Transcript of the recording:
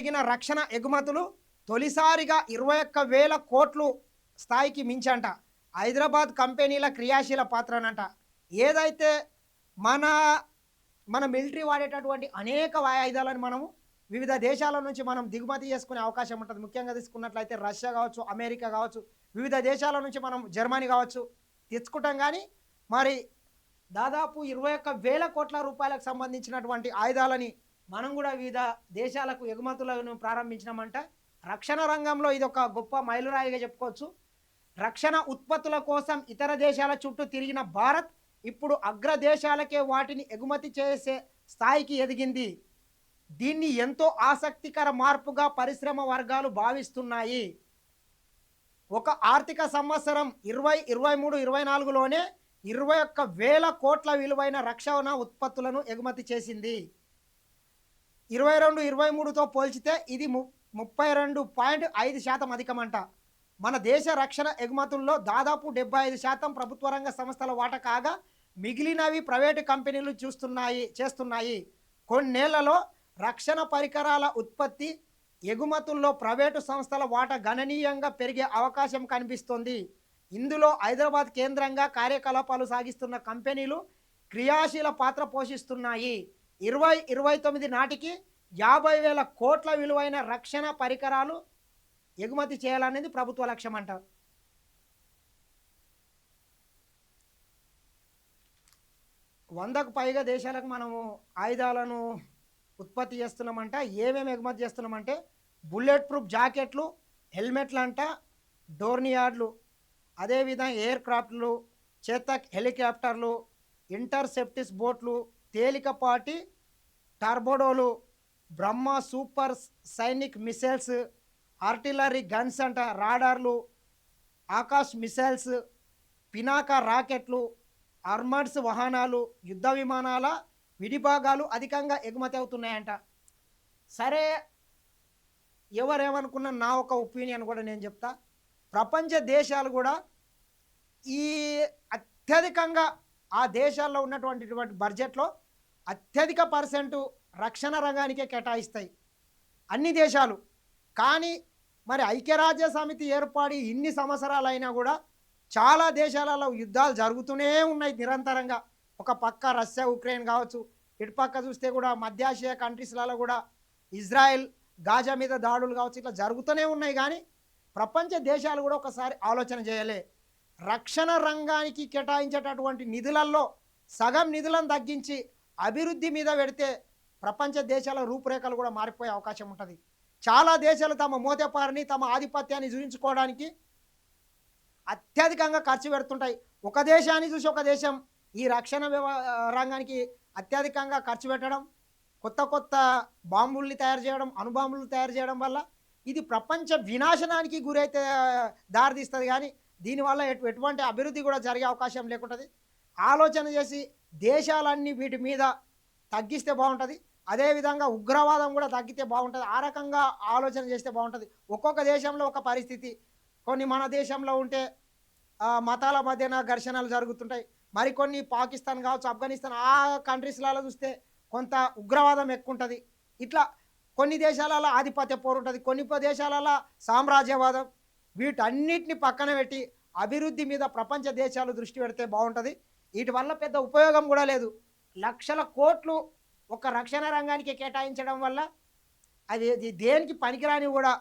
జరిగిన రక్షణ ఎగుమతులు తొలిసారిగా 21,000 కోట్లు స్థాయికి మించంట. హైదరాబాద్ కంపెనీల క్రియాశీల పాత్రనంట. ఏదైతే మన మన మిలిటరీ వాడేటటువంటి అనేక ఆయుధాలను మనము వివిధ దేశాల నుంచి మనం దిగుమతి చేసుకునే అవకాశం ఉంటుంది. ముఖ్యంగా తీసుకున్నట్లయితే రష్యా కావచ్చు, అమెరికా కావచ్చు, వివిధ దేశాల నుంచి మనం జర్మనీ కావచ్చు తెచ్చుకుంటాం. కానీ మరి దాదాపు 21,000 కోట్ల రూపాయలకు సంబంధించినటువంటి ఆయుధాలని మనం కూడా వివిధ దేశాలకు ఎగుమతులను ప్రారంభించినామంట. రక్షణ రంగంలో ఇది ఒక గొప్ప మైలురాయిగా చెప్పుకోవచ్చు. రక్షణ ఉత్పత్తుల కోసం ఇతర దేశాల చుట్టూ తిరిగిన భారత్ ఇప్పుడు అగ్ర దేశాలకే వాటిని ఎగుమతి చేసే స్థాయికి ఎదిగింది. దీన్ని ఎంతో ఆసక్తికర మార్పుగా పరిశ్రమ వర్గాలు భావిస్తున్నాయి. ఒక ఆర్థిక సంవత్సరం 2023-24లోనే 21,000 కోట్ల విలువైన రక్షణ ఉత్పత్తులను ఎగుమతి చేసింది. 22-23తో పోల్చితే ఇది 32.5% అధికమంట. మన దేశ రక్షణ ఎగుమతుల్లో దాదాపు 75% ప్రభుత్వ రంగ సంస్థల వాటా కాగా మిగిలినవి ప్రైవేటు కంపెనీలు చేస్తున్నాయి. కొన్నేళ్లలో రక్షణ పరికరాల ఉత్పత్తి ఎగుమతుల్లో ప్రైవేటు సంస్థల వాటా గణనీయంగా పెరిగే అవకాశం కనిపిస్తోంది. ఇందులో హైదరాబాద్ కేంద్రంగా కార్యకలాపాలు సాగిస్తున్న కంపెనీలు క్రియాశీల పాత్ర పోషిస్తున్నాయి. 2029 నాటికి 50,000 కోట్ల విలువైన రక్షణ పరికరాలు ఎగుమతి చేయాలనేది ప్రభుత్వ లక్ష్యం అంట. 100కు పైగా దేశాలకు మనము ఆయుధాలను ఉత్పత్తి చేస్తున్నామంట. ఏమేమి ఎగుమతి చేస్తున్నామంటే బుల్లెట్ ప్రూఫ్ జాకెట్లు, హెల్మెట్లు అంట, డోర్నియార్డ్లు, అదేవిధంగా ఎయిర్ క్రాఫ్ట్లు, చేతక్ హెలికాప్టర్లు, ఇంటర్సెప్టిస్ బోట్లు, తేలికపాటి టర్బోడోలు, బ్రహ్మ supersonic missiles, artillery guns అంట, రాడార్లు, ఆకాశ్ మిసైల్స్, పినాకా రాకెట్లు, ఆర్మర్స్ వాహనాలు, యుద్ధ విమానాల విడిభాగాలు అధికంగా ఎగుమతి అవుతున్నాయంట. సరే, ఎవరేమనుకున్నా నా ఒక ఒపీనియన్ కూడా నేను చెప్తా. ప్రపంచ దేశాలు కూడా ఈ అత్యధికంగా ఆ దేశాల్లో ఉన్నటువంటి బడ్జెట్లో అత్యధిక పర్సెంటు రక్షణ రంగానికే కేటాయిస్తాయి అన్ని దేశాలు. కానీ మరి ఐక్యరాజ్య సమితి ఏర్పడి ఇన్ని సంవత్సరాలైనా కూడా చాలా దేశాలలో యుద్ధాలు జరుగుతూనే ఉన్నాయి నిరంతరంగా. ఒక పక్క రష్యా ఉక్రెయిన్ కావచ్చు, ఇటు పక్క చూస్తే కూడా మధ్యాసియా కంట్రీస్లలో కూడా ఇజ్రాయెల్ గాజా మీద దాడులు కావచ్చు, ఇట్లా జరుగుతూనే ఉన్నాయి. కానీ ప్రపంచ దేశాలు కూడా ఒకసారి ఆలోచన చేయలే. రక్షణ రంగానికి కేటాయించేటటువంటి నిధులలో సగం నిధులను తగ్గించి అభివృద్ధి మీద పెడితే ప్రపంచ దేశాల రూపురేఖలు కూడా మారిపోయే అవకాశం ఉంటుంది. చాలా దేశాలు తమ మోతేపారిని, తమ ఆధిపత్యాన్ని చూపించుకోవడానికి అత్యధికంగా ఖర్చు పెడుతుంటాయి. ఒక దేశాన్ని చూసి ఒక దేశం ఈ రక్షణ రంగానికి అత్యధికంగా ఖర్చు పెట్టడం, కొత్త కొత్త బాంబుల్ని తయారు చేయడం, అణుబాంబులు తయారు చేయడం వల్ల ఇది ప్రపంచ వినాశనానికి గురైతే దారితీస్తుంది. కానీ దీనివల్ల ఎటువంటి అభివృద్ధి కూడా జరిగే అవకాశం లేకుంటుంది. ఆలోచన చేసి దేశాలన్నీ వీటి మీద తగ్గిస్తే బాగుంటుంది. అదేవిధంగా ఉగ్రవాదం కూడా తగ్గితే బాగుంటుంది. ఆ రకంగా ఆలోచన చేస్తే బాగుంటుంది. ఒక్కొక్క దేశంలో ఒక పరిస్థితి. కొన్ని మన దేశంలో ఉంటే మతాల మధ్యన ఘర్షణలు జరుగుతుంటాయి. మరికొన్ని పాకిస్తాన్ కావచ్చు, ఆఫ్ఘనిస్తాన్ ఆ కంట్రీస్లలో చూస్తే కొంత ఉగ్రవాదం ఎక్కువ ఉంటుంది. ఇట్లా కొన్ని దేశాలలో ఆధిపత్య పోరు ఉంటుంది, కొన్ని దేశాలలో సామ్రాజ్యవాదం. వీటన్నిటిని పక్కన పెట్టి అభివృద్ధి మీద ప్రపంచ దేశాలు దృష్టి పెడితే బాగుంటుంది. వీటి వల్ల పెద్ద ఉపయోగం కూడా లేదు. లక్షల కోట్లు ఒక రక్షణ రంగానికి కేటాయించడం వల్ల అది దేనికి పనికిరాని కూడా